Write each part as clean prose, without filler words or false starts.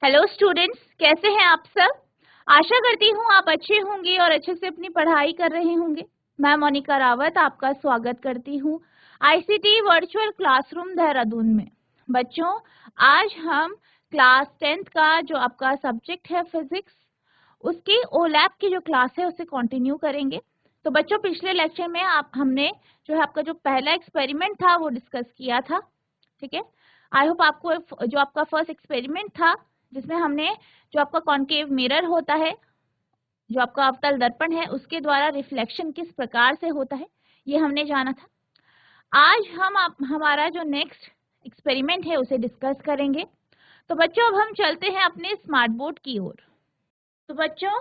Hello students, कैसे हैं आप सब। आशा करती हूँ आप अच्छे होंगे और अच्छे से अपनी पढ़ाई कर रहे होंगे। मैं मोनिका रावत आपका स्वागत करती हूँ आईसीटी वर्चुअल क्लासरूम देहरादून में। बच्चों, आज हम क्लास 10th का जो आपका सब्जेक्ट है फिजिक्स, उसकी ओ लैब की जो क्लास है उसे कंटिन्यू करेंगे। तो बच्चों, पिछले लेक्चर में हमने जो है आपका जो पहला एक्सपेरिमेंट था वो डिस्कस किया था। ठीक है, आई होप आपको जो आपका फर्स्ट एक्सपेरिमेंट था जिसमें हमने जो आपका कॉन्केव मिरर होता है, जो आपका अवतल दर्पण है, उसके द्वारा रिफ्लेक्शन किस प्रकार से होता है ये हमने जाना था। आज हम हमारा जो नेक्स्ट एक्सपेरिमेंट है उसे डिस्कस करेंगे। तो बच्चों, अब हम चलते हैं अपने स्मार्ट बोर्ड की ओर। तो बच्चों,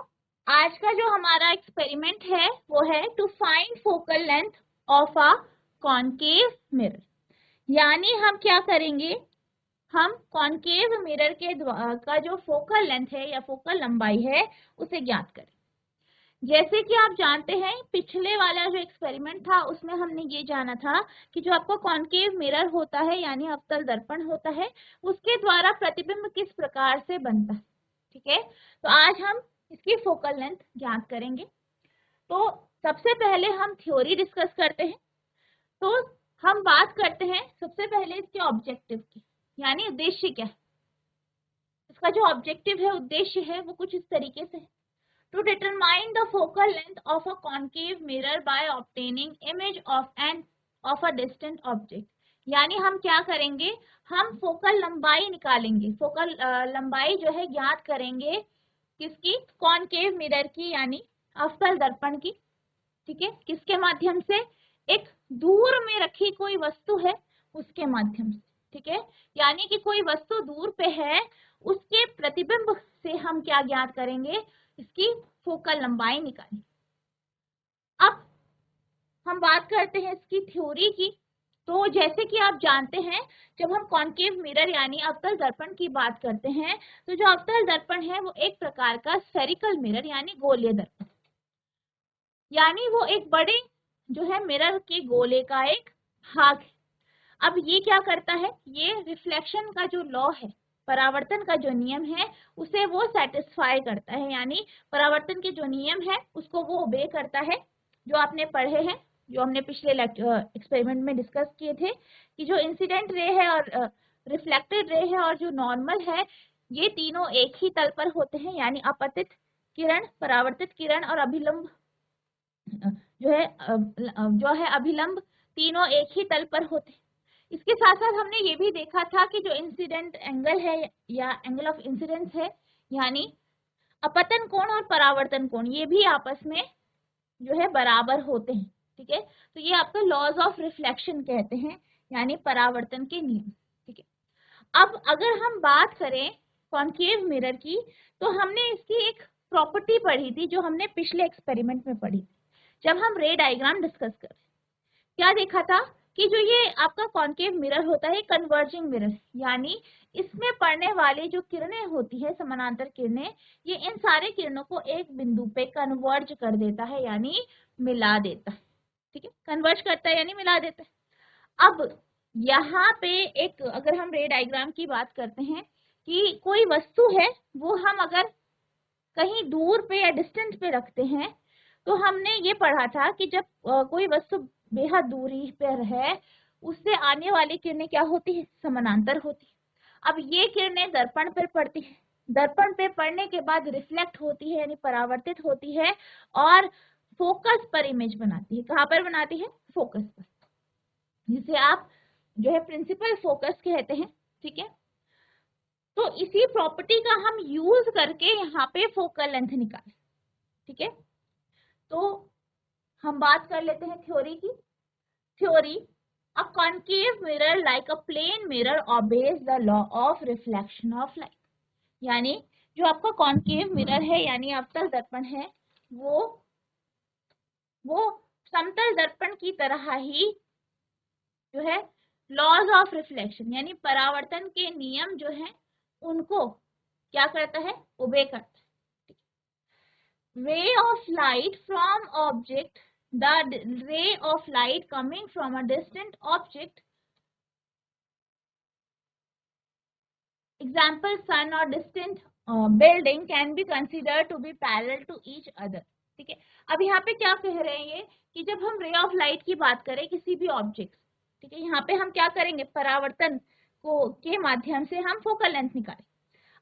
आज का जो हमारा एक्सपेरिमेंट है वो है to find focal length of a concave mirror. यानी हम क्या करेंगे, हम कॉन्केव मिरर के का जो फोकल लेंथ है या फोकल लंबाई है उसे ज्ञात करें। जैसे कि आप जानते हैं, पिछले वाला जो एक्सपेरिमेंट था उसमें हमने ये जाना था कि जो आपका कॉन्केव मिरर होता है यानी अवतल दर्पण होता है, उसके द्वारा प्रतिबिंब किस प्रकार से बनता है। ठीक है, तो आज हम इसकी फोकल लेंथ ज्ञात करेंगे। तो सबसे पहले हम थ्योरी डिस्कस करते हैं। तो हम बात करते हैं सबसे पहले इसके ऑब्जेक्टिव की, यानी उद्देश्य क्या है। इसका जो ऑब्जेक्टिव है, उद्देश्य है, वो कुछ इस तरीके से है। To determine the focal length of a concave mirror by obtaining image of a distant object. यानी हम क्या करेंगे, हम फोकल लंबाई निकालेंगे, फोकल लंबाई जो है ज्ञात करेंगे किसकी, कॉन्केव मिरर की, यानी अवतल दर्पण की। ठीक है, किसके माध्यम से, एक दूर में रखी कोई वस्तु है उसके माध्यम से। ठीक है, यानी कि कोई वस्तु दूर पे है, उसके प्रतिबिंब से हम क्या ज्ञात करेंगे, इसकी फोकल लंबाई निकालेंगे। अब हम बात करते हैं इसकी थ्योरी की। तो जैसे कि आप जानते हैं, जब हम कॉन्केव मिरर यानी अवतल दर्पण की बात करते हैं, तो जो अवतल दर्पण है वो एक प्रकार का स्फेरिकल मिरर यानी गोलीय दर्पण, यानी वो एक बड़े जो है मिरर के गोले का एक भाग है। अब ये क्या करता है, ये रिफ्लेक्शन का जो लॉ है, परावर्तन का जो नियम है, उसे वो सेटिस्फाई करता है। यानी परावर्तन के जो नियम है उसको वो ओबे करता है। जो आपने पढ़े हैं, जो हमने पिछले एक्सपेरिमेंट में डिस्कस किए थे कि जो इंसिडेंट रे है और रिफ्लेक्टेड रे है और जो नॉर्मल है, ये तीनों एक ही तल पर होते हैं। यानी अपतित किरण, परावर्तित किरण और अभिलंब जो है अभिलंब, तीनों एक ही तल पर होते हैं। इसके साथ साथ हमने ये भी देखा था कि जो इंसिडेंट एंगल है या एंगल ऑफ इंसिडेंस है, यानी अपतन कोण और परावर्तन कोण, ये भी आपस में जो है बराबर होते हैं। ठीक है, तो ये आपका लॉज ऑफ रिफ्लेक्शन कहते हैं, यानी परावर्तन के नियम। ठीक है, अब अगर हम बात करें कॉन्केव मिरर की, तो हमने इसकी एक प्रॉपर्टी पढ़ी थी जो हमने पिछले एक्सपेरिमेंट में पढ़ी थी, जब हम रे डायग्राम डिस्कस कर रहे। क्या देखा था कि जो ये आपका कॉन्केव मिरर होता है, कन्वर्जिंग मिरर, यानी इसमें पड़ने वाली जो किरणें होती है, समानांतर किरणें, ये इन सारे किरणों को एक बिंदु पे कन्वर्ज कर देता है, यानी मिला देता है। ठीक है, कन्वर्ज करता है यानी मिला देता है। अब यहाँ पे एक, अगर हम रे डायग्राम की बात करते हैं कि कोई वस्तु है, वो हम अगर कहीं दूर पे या डिस्टेंस पे रखते हैं, तो हमने ये पढ़ा था कि जब कोई वस्तु बेहद दूरी पर है, उससे आने वाली किरणें क्या होती है, समानांतर होती है। अब ये किरणें दर्पण पर पड़ती है, दर्पण पे पड़ने के बाद रिफ्लेक्ट होती है यानी परावर्तित होती है और फोकस पर इमेज बनाती है। कहाँ पर बनाती है, फोकस पर, जिसे आप जो है प्रिंसिपल फोकस कहते हैं। ठीक है, तो इसी प्रॉपर्टी का हम यूज करके यहाँ पे फोकल लेंथ निकालें। ठीक है, तो हम बात कर लेते हैं थ्योरी की। Theory, a concave mirror like a plane mirror obeys the law of reflection of light. यानी जो आपका कॉन्केव मिरर है यानी अवतल दर्पण है, वो समतल दर्पण की तरह ही जो है लॉज ऑफ रिफ्लेक्शन यानी परावर्तन के नियम जो है उनको क्या करता है, ओबे करता है। ray of light from object, the ray of light coming from a distant object example sun और distant building can be consider to be parallel to each other. ठीक है, अब यहाँ पे क्या कह रहे हैं ये कि जब हम रे ऑफ लाइट की बात करें किसी भी ऑब्जेक्ट, ठीक है, यहाँ पे हम क्या करेंगे, परावर्तन को के माध्यम से हम फोकल लेंथ निकालें।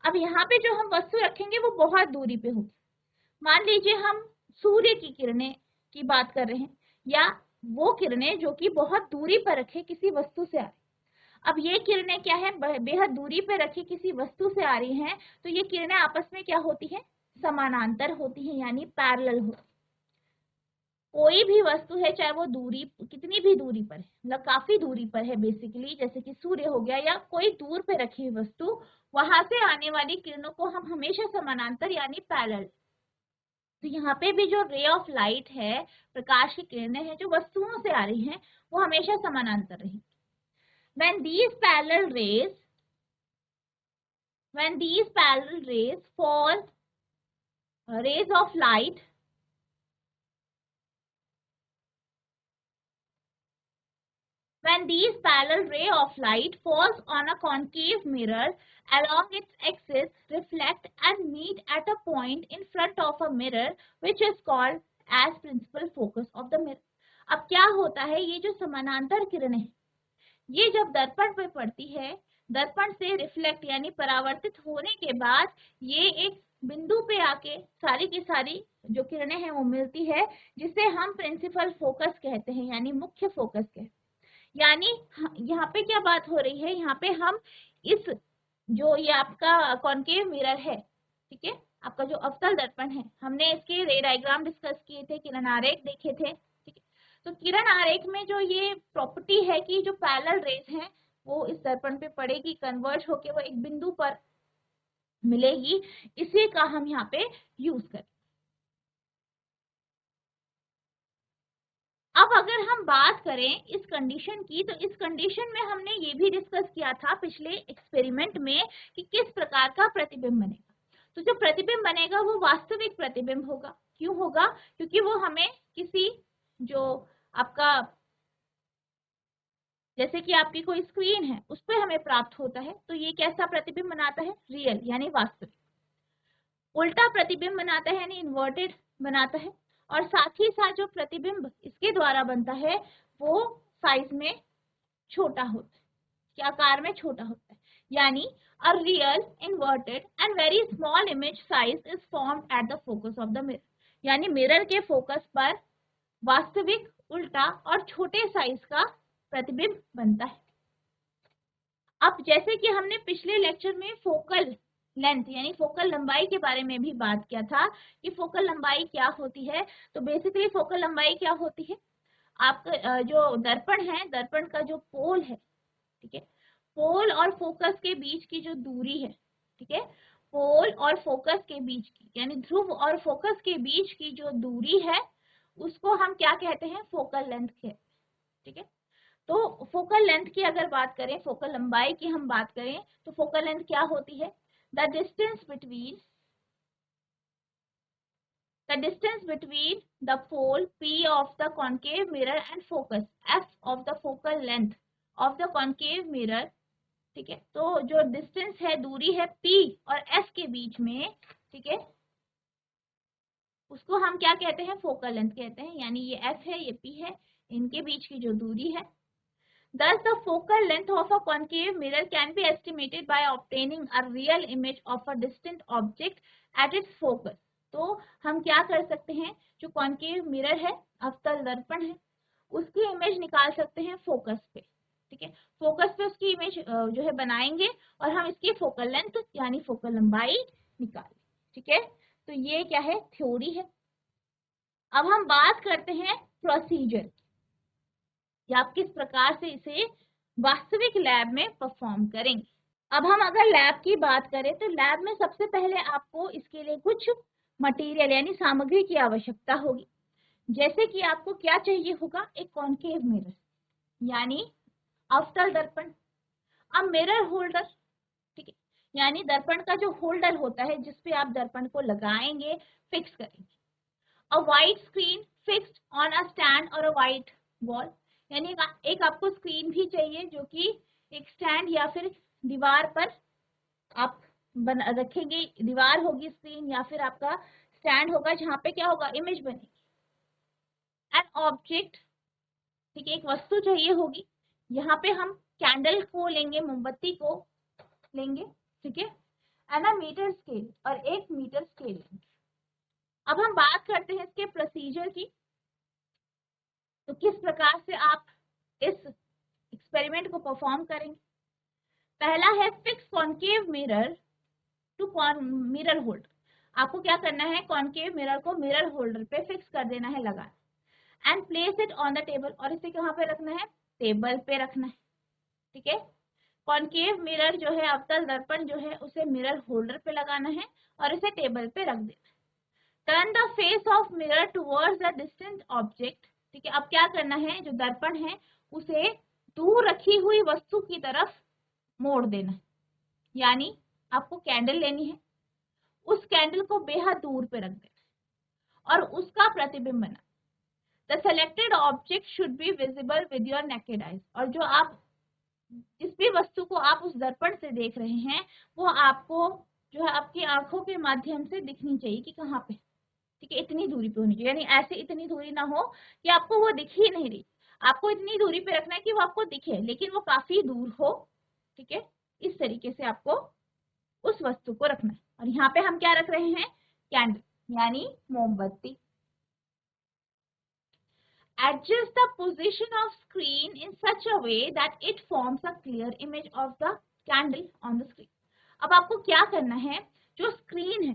अब यहाँ पे जो हम वस्तु रखेंगे वो बहुत दूरी पे होगी। मान लीजिए हम सूर्य की किरणें की बात कर रहे हैं, या वो किरणें जो कि बहुत दूरी पर रखे किसी वस्तु से आ रही। अब ये किरणें क्या है, बेहद दूरी पे रखी किसी वस्तु से आ रही हैं, तो ये किरणें आपस में क्या होती हैं, समानांतर होती हैं, यानी पैरेलल होती। कोई भी वस्तु है, चाहे वो दूरी कितनी भी दूरी पर है, मतलब काफी दूरी पर है बेसिकली, जैसे कि सूर्य हो गया या कोई दूर पे रखी हुई वस्तु, वहां से आने वाली किरणों को हम हमेशा समानांतर यानी पैरेलल। तो यहाँ पे भी जो रे ऑफ लाइट है, प्रकाश की किरणें हैं जो वस्तुओं से आ रही हैं, वो हमेशा समानांतर रहेंगी। When these parallel rays, when these parallel rays fall, rays of light, when these parallel ray of light falls on a concave mirror along its axis, reflect and meet at a point in front of a mirror, which is called as principal focus of the mirror. अब क्या होता है, ये जो समानांतर किरणें हैं, ये जब दर्पण पे पड़ती है, दर्पण से रिफ्लेक्ट यानी परावर्तित होने के बाद ये एक बिंदु पे आके सारी की सारी जो किरणें हैं वो मिलती है, जिसे हम प्रिंसिपल फोकस कहते हैं, यानी मुख्य फोकस कहते हैं। यानी यहाँ पे क्या बात हो रही है, यहाँ पे हम इस जो ये आपका कॉन्केव मिरर है, ठीक है, आपका जो अवतल दर्पण है, हमने इसके रे डायग्राम डिस्कस किए थे, किरण आरेख देखे थे, ठीक है। तो किरण आरेख में जो ये प्रॉपर्टी है कि जो पैरेलल रेज हैं वो इस दर्पण पे पड़ेगी, कन्वर्ज होके वो एक बिंदु पर मिलेगी, इसी का हम यहाँ पे यूज करें। अब अगर हम बात करें इस कंडीशन की, तो इस कंडीशन में हमने ये भी डिस्कस किया था पिछले एक्सपेरिमेंट में कि किस प्रकार का प्रतिबिंब बनेगा। तो जो प्रतिबिंब बनेगा वो वास्तविक प्रतिबिंब होगा। क्यों होगा, क्योंकि वो हमें किसी जो आपका जैसे कि आपकी कोई स्क्रीन है उस पर हमें प्राप्त होता है, तो ये कैसा प्रतिबिंब बनाता है, रियल यानी वास्तविक। उल्टा प्रतिबिंब बनाता है यानी इन्वर्टेड बनाता है, और साथ ही साथ जो प्रतिबिंब इसके द्वारा बनता है वो साइज में छोटा होता है, कि आकार में छोटा होता है, यानी a real inverted and very small image size is formed at the focus of the mirror, यानी मिरर के फोकस पर वास्तविक उल्टा और छोटे साइज का प्रतिबिंब बनता है। अब जैसे कि हमने पिछले लेक्चर में फोकल लेंथ यानी फोकल लंबाई के बारे में भी बात किया था कि फोकल लंबाई क्या होती है, तो बेसिकली फोकल लंबाई क्या होती है, आपका जो दर्पण है, दर्पण का जो पोल है, ठीक है, पोल और फोकस के बीच की जो दूरी है, ठीक है, पोल और फोकस के बीच की यानी ध्रुव और फोकस के बीच की जो दूरी है उसको हम क्या कहते हैं, फोकल लेंथ कहते हैं, ठीक है। तो फोकल लेंथ की अगर बात करें, फोकल लंबाई की हम बात करें, तो फोकल लेंथ क्या होती है, the distance between the pole P of the concave mirror and focus F of the focal length of the concave mirror, ठीक है। तो जो डिस्टेंस है, दूरी है P और F के बीच में, ठीक है, उसको हम क्या कहते हैं, फोकल लेंथ कहते हैं, यानी ये F है, ये P है, इनके बीच की जो दूरी है। Thus, the focal length of a concave mirror can be estimated by obtaining a real image of a distant object at its focus. तो हम क्या कर सकते हैं, जो कॉन्केव मिरर है, अवतल दर्पण है, उसकी इमेज निकाल सकते हैं फोकस पे, ठीक है। फोकस पे उसकी इमेज जो है बनाएंगे और हम इसकी फोकल लेंथ यानी फोकल लंबाई निकालें, ठीक है। तो ये क्या है, थ्योरी है। अब हम बात करते हैं प्रोसीजर, या आप किस प्रकार से इसे वास्तविक लैब में परफॉर्म करेंगे। अब हम अगर लैब की बात करें, तो लैब में सबसे पहले आपको इसके लिए कुछ मटेरियल यानी सामग्री की आवश्यकता होगी। जैसे कि आपको क्या चाहिए होगा, एक कॉन्केव मिरर यानी अवतल दर्पण, अब मिरर होल्डर, ठीक है, यानी दर्पण का जो होल्डर होता है जिसपे आप दर्पण को लगाएंगे, फिक्स करेंगे। अ white screen fixed on a stand और अ वाइट वॉल, यानी एक आपको स्क्रीन भी चाहिए जो कि एक स्टैंड या फिर दीवार पर आप रखेंगे, दीवार होगी स्क्रीन या फिर आपका स्टैंड होगा जहाँ पे क्या होगा, इमेज बनेगी। एन ऑब्जेक्ट, ठीक है, एक वस्तु चाहिए होगी। यहाँ पे हम कैंडल को लेंगे, मोमबत्ती को लेंगे, ठीक है, एंड अ मीटर स्केल, और एक मीटर स्केल लेंगे। अब हम बात करते हैं इसके प्रोसीजर की, तो किस प्रकार से आप इस एक्सपेरिमेंट को परफॉर्म करेंगे। पहला है fix concave mirror to mirror holder. आपको क्या करना है, कॉन्केव मिरर को मिरर होल्डर पे फिक्स कर देना है, लगा, and place it on the table, और इसे कहाँ पे रखना है, टेबल पे रखना है, ठीक है। कॉन्केव मिरर जो है, अवतल दर्पण जो है, उसे मिरर होल्डर पे लगाना है और इसे टेबल पे रख देना है। Turn the face of mirror towards the distant object, ठीक है। अब क्या करना है, जो दर्पण है उसे दूर रखी हुई वस्तु की तरफ मोड़ देना है, यानी आपको कैंडल लेनी है, उस कैंडल को बेहद दूर पे रख देना और उसका प्रतिबिंब बना। The selected object should be visible with your naked eyes, और जो आप जिस भी वस्तु को आप उस दर्पण से देख रहे हैं वो आपको जो है आपकी आंखों के माध्यम से दिखनी चाहिए कि कहाँ पे, ठीक है, इतनी दूरी पे होनी चाहिए, यानी ऐसे इतनी दूरी ना हो कि आपको वो दिख ही नहीं रही। आपको इतनी दूरी पे रखना है कि वो आपको दिखे लेकिन वो काफी दूर हो, ठीक है। इस तरीके से आपको उस वस्तु को रखना है। और यहाँ पे हम क्या रख रहे हैं, कैंडल यानी मोमबत्ती। Adjust the position of screen in such a way that it forms a clear image of the candle on the screen. अब आपको क्या करना है, जो स्क्रीन है,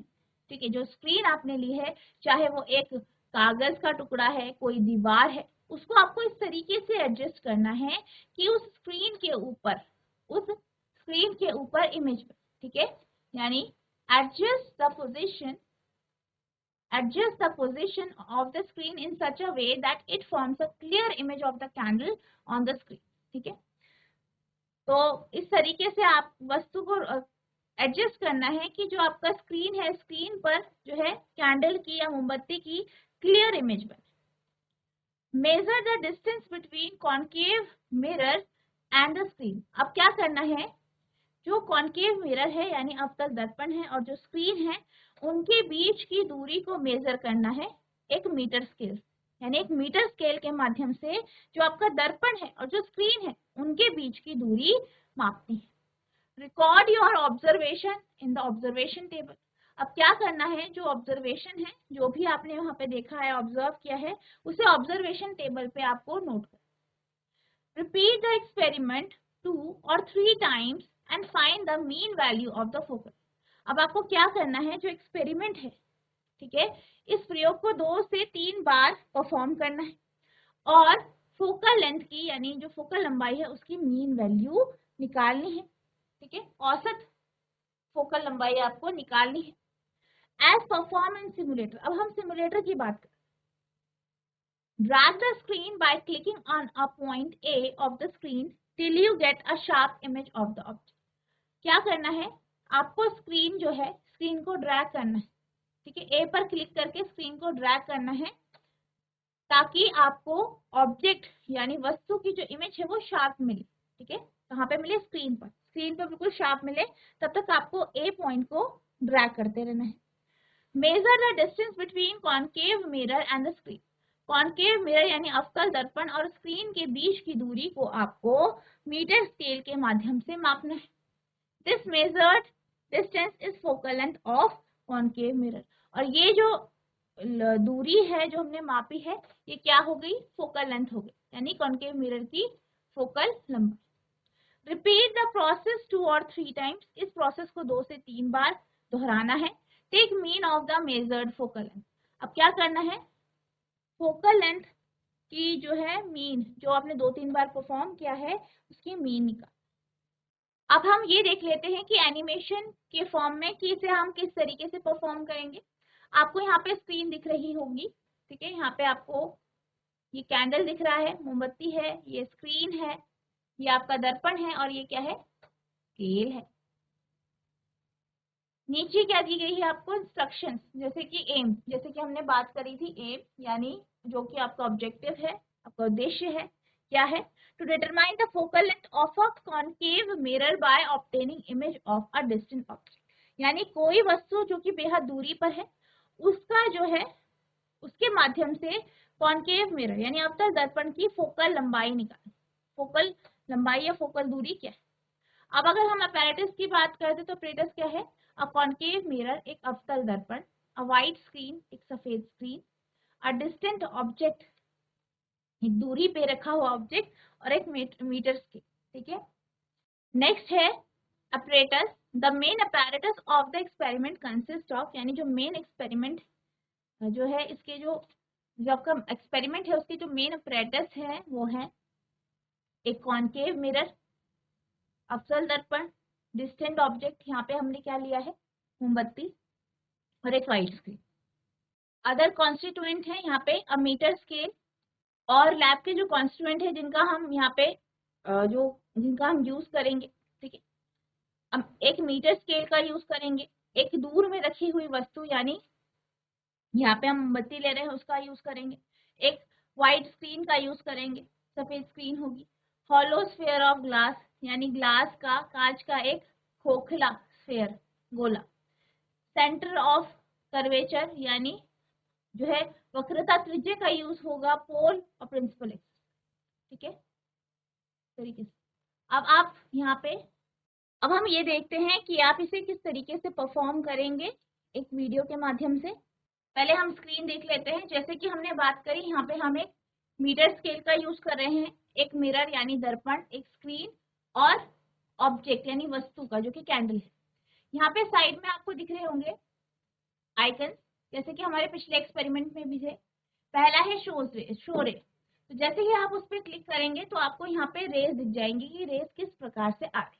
ठीक है, जो स्क्रीन आपने ली है, चाहे वो एक कागज का टुकड़ा है, कोई दीवार है, उसको आपको इस तरीके से एडजस्ट करना है कि उस स्क्रीन के ऊपर इमेज बने, ठीक है। यानी adjust the position of the screen in such a way that it forms a clear image of the candle on the screen, ठीक है। तो इस तरीके से आप वस्तु को एडजस्ट करना है कि जो आपका स्क्रीन है, स्क्रीन पर जो है कैंडल की या मोमबत्ती की क्लियर इमेज बने। Measure the distance between concave mirror and the screen. अब क्या करना है, जो कॉन्केव मिरर है यानी अवतल दर्पण है और जो स्क्रीन है, उनके बीच की दूरी को मेजर करना है एक मीटर स्केल, यानी एक मीटर स्केल के माध्यम से जो आपका दर्पण है और जो स्क्रीन है उनके बीच की दूरी मापनी है। Record your observation in the observation table. अब क्या करना है, जो ऑब्जर्वेशन है, जो भी आपने वहां पे देखा है, ऑब्जर्व किया है, उसे ऑब्जर्वेशन टेबल पे आपको नोट कर। Repeat the experiment 2 or 3 times and find the mean value of the focal। अब आपको क्या करना है, जो एक्सपेरिमेंट है, ठीक है, इस प्रयोग को 2 से 3 बार परफॉर्म करना है और फोकल लेंथ की यानी जो फोकल लंबाई है उसकी मीन वैल्यू निकालनी है, ठीक है। औसत फोकल लंबाई आपको निकालनी है एज परफॉर्म इन सिमुलेटर। अब हम सिमुलेटर की बात करें। Drag the screen by clicking on a point A of the screen till you get a sharp image of the object. क्या करना है, आपको स्क्रीन जो है, स्क्रीन को ड्रैग करना है, ठीक है, ए पर क्लिक करके स्क्रीन को ड्रैग करना है ताकि आपको ऑब्जेक्ट यानी वस्तु की जो इमेज है वो शार्प मिले, ठीक है। कहाँ पे मिले, स्क्रीन पर बिल्कुल शार्प मिले, तब तक आपको ए पॉइंट को ड्रैग करते रहना है। Measure the distance between concave mirror and the screen. Concave mirror यानी अवतल दर्पण और स्क्रीन के बीच की दूरी को आपको मीटर स्केल के माध्यम से मापना है। This measured distance is focal length of concave mirror. और ये जो दूरी है जो हमने मापी है, ये क्या हो गई, फोकल लेंथ हो गई, यानी कॉन्केव मिरर की फोकल लंबाई। Repeat the process 2 or 3 times। इस प्रोसेस को 2 से 3 बार दोहराना है। Take mean of the measured focal length. अब क्या करना है, फोकल लेंथ की जो है मीन, जो आपने 2-3 बार परफॉर्म किया है, उसकी मीन निकाल। अब हम ये देख लेते हैं कि एनिमेशन के फॉर्म में कि इसे हम किस तरीके से परफॉर्म करेंगे। आपको यहाँ पे स्क्रीन दिख रही होगी, ठीक है, यहाँ पे आपको ये कैंडल दिख रहा है, मोमबत्ती है, ये स्क्रीन है, ये आपका दर्पण है और ये क्या है, स्केल है। नीचे क्या दी गई है आपको, इंस्ट्रक्शंस, जैसे कि एम, जैसे कि हमने बात करी थी एम, यानी जो कि आपका ऑब्जेक्टिव है, आपका उद्देश्य है, क्या है, to determine the focal length of a concave mirror by obtaining image of a distant object। यानी कोई वस्तु जो कि बेहद दूरी पर है उसका जो है उसके माध्यम से कॉन्केव मिरर यानी अवतल दर्पण की फोकल लंबाई निकालें। फोकल लंबाई या फोकल दूरी क्या है। अब अगर हम अपैरेटस की बात करते तो अपैरेटस क्या है, अ कॉन्केव मिरर एक अवतल दर्पण, अ वाइट स्क्रीन एक सफेद स्क्रीन, अ डिस्टेंट ऑब्जेक्ट एक दूरी पे रखा हुआ ऑब्जेक्ट और एक मीटर स्केल। ठीक है, नेक्स्ट है apparatus. The main apparatus of the experiment consist of, यानी जो मेन एक्सपेरिमेंट जो है इसके जो आपका एक्सपेरिमेंट है उसके जो मेन अपैरेटस है वो है एक कॉन्केव मिरर, अवतल दर्पण, डिस्टेंट ऑब्जेक्ट, यहाँ पे हमने क्या लिया है मोमबत्ती, और एक वाइट स्क्रीन। अदर कॉन्स्टिट्यूएंट है यहाँ पे अ मीटर स्केल, और लैब के जो कॉन्स्टिट्यूएंट है जिनका हम यहाँ पे जिनका हम यूज करेंगे। ठीक है, हम एक मीटर स्केल का यूज करेंगे, एक दूर में रखी हुई वस्तु यानी यहाँ पे हम मोमबत्ती ले रहे हैं उसका यूज करेंगे, एक वाइट स्क्रीन का यूज करेंगे, सफेद स्क्रीन होगी, हॉलो स्फीयर ऑफ ग्लास यानी ग्लास का, कांच का एक खोखला स्फीयर गोला, सेंटर ऑफ कर्वेचर यानी जो है वक्रता त्रिज्या का यूज होगा पोल और प्रिंसिपल एक्सिस। ठीक है, तरीके से अब आप यहाँ पे अब हम ये देखते हैं कि आप इसे किस तरीके से परफॉर्म करेंगे एक वीडियो के माध्यम से। पहले हम स्क्रीन देख लेते हैं। जैसे कि हमने बात करी यहाँ पे हम एक मीटर स्केल का यूज कर रहे हैं, एक मिरर यानी दर्पण, एक स्क्रीन और ऑब्जेक्ट यानी वस्तु का जो कि कैंडल है। यहाँ पे साइड में आपको दिख रहे होंगे आइकन, जैसे कि हमारे पिछले एक्सपेरिमेंट में भी थे। पहला है शो रे, तो जैसे ही आप उस पर क्लिक करेंगे तो आपको यहाँ पे रेज दिख जाएंगी कि रेज किस प्रकार से आ रही।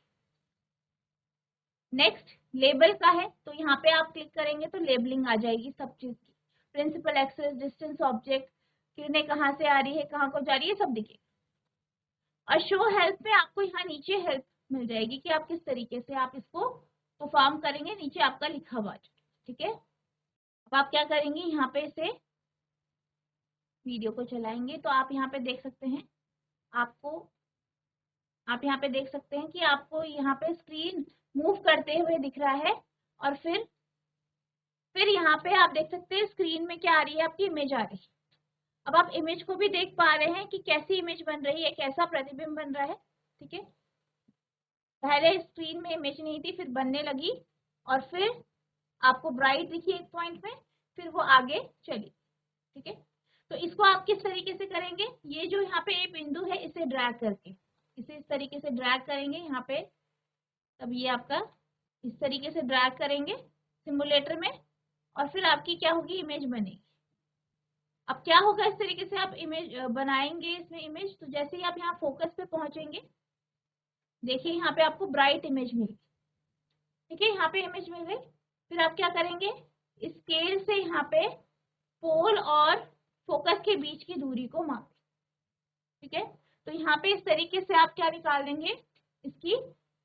नेक्स्ट लेबल का है, तो यहाँ पे आप क्लिक करेंगे तो लेबलिंग आ जाएगी सब चीज की, प्रिंसिपल एक्सिस, डिस्टेंस ऑब्जेक्ट, किरणें कहाँ से आ रही है, कहाँ को जा रही है, सब दिखेगा। और शो हेल्प में आपको यहाँ नीचे हेल्प मिल जाएगी कि आप किस तरीके से आप इसको परफॉर्म करेंगे, नीचे आपका लिखा हुआ। ठीक है, अब आप क्या करेंगे, यहाँ पे से वीडियो को चलाएंगे तो आप यहाँ पे देख सकते हैं, आप यहाँ पे देख सकते हैं कि आपको यहाँ पे स्क्रीन मूव करते हुए दिख रहा है, और फिर यहाँ पे आप देख सकते हैं स्क्रीन में क्या आ रही है, आपकी इमेज आ रही है। अब आप इमेज को भी देख पा रहे हैं कि कैसी इमेज बन रही है, कैसा प्रतिबिंब बन रहा है। ठीक है, पहले स्क्रीन में इमेज नहीं थी, फिर बनने लगी, और फिर आपको ब्राइट दिखी एक पॉइंट में, फिर वो आगे चली। ठीक है, तो इसको आप किस तरीके से करेंगे, ये जो यहाँ पे एक बिंदु है इसे ड्रैग करके, इसे इस तरीके से ड्रैग करेंगे यहाँ पे, तब ये आपका इस तरीके से ड्रैग करेंगे सिमुलेटर में, और फिर आपकी क्या होगी, इमेज बनेगी। अब क्या होगा, इस तरीके से आप इमेज बनाएंगे इसमें इमेज, तो जैसे ही आप यहाँ फोकस पे पहुंचेंगे, देखिए यहाँ पे आपको ब्राइट इमेज मिल गई। ठीक है, यहाँ पे इमेज मिल गई, फिर आप क्या करेंगे, स्केल से यहाँ पे पोल और फोकस के बीच की दूरी को मापें। ठीक है, तो यहाँ पे इस तरीके से आप क्या निकाल देंगे, इसकी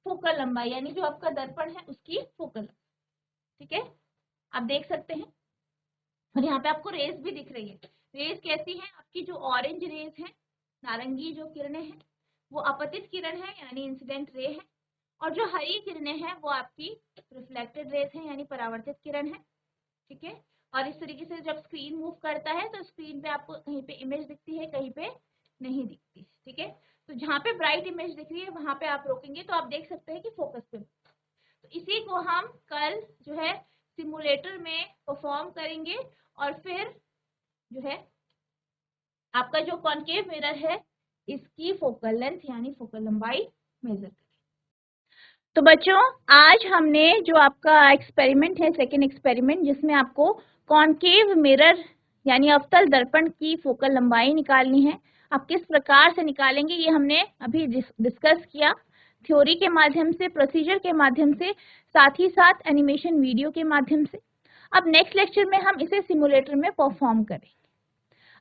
फोकल लंबाई यानी जो आपका दर्पण है उसकी फोकल लंबाई। ठीक है, आप देख सकते हैं, और यहाँ पे आपको रेस भी दिख रही है। रेस कैसी है, आपकी जो ऑरेंज रेस है, नारंगी जो किरणें हैं वो अपतित किरण है यानी इंसिडेंट रे है, और जो हरी किरणें हैं वो आपकी रिफ्लेक्टेड रेस है यानी परावर्तित किरण है। ठीक है, और इस तरीके से जब स्क्रीन मूव करता है तो स्क्रीन पे आपको कहीं पे इमेज दिखती है, कहीं पे नहीं दिखती। ठीक है, तो जहाँ पे ब्राइट इमेज दिख रही है वहां पे आप रोकेंगे तो आप देख सकते हैं कि फोकस पे। तो इसी को हम कल जो है सिमुलेटर में परफॉर्म करेंगे, और फिर जो है आपका जो कॉन्केव मिरर है इसकी फोकल लेंथ यानी फोकल लंबाई मेजर करें। तो बच्चों आज हमने जो आपका एक्सपेरिमेंट है, सेकेंड एक्सपेरिमेंट, जिसमें आपको कॉन्केव मिरर यानी अवतल दर्पण की फोकल लंबाई निकालनी है, आप किस प्रकार से निकालेंगे ये हमने अभी डिस्कस किया, थ्योरी के माध्यम से, प्रोसीजर के माध्यम से, साथ ही साथ एनिमेशन वीडियो के माध्यम से। अब नेक्स्ट लेक्चर में हम इसे सिमुलेटर में परफॉर्म करेंगे।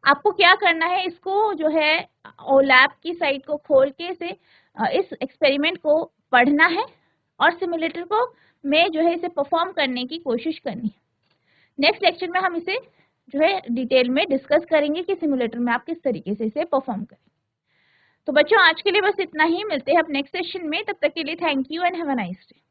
आपको क्या करना है, इसको जो है लैब की साइट को खोल के इस एक्सपेरिमेंट को पढ़ना है और सिमुलेटर को में जो है इसे परफॉर्म करने की कोशिश करनी है। नेक्स्ट लेक्चर में हम इसे जो है डिटेल में डिस्कस करेंगे कि सिमुलेटर में आप किस तरीके से इसे परफॉर्म करें। तो बच्चों आज के लिए बस इतना ही, मिलते हैं अब नेक्स्ट सेशन में, तब तक के लिए thank you and have a nice day.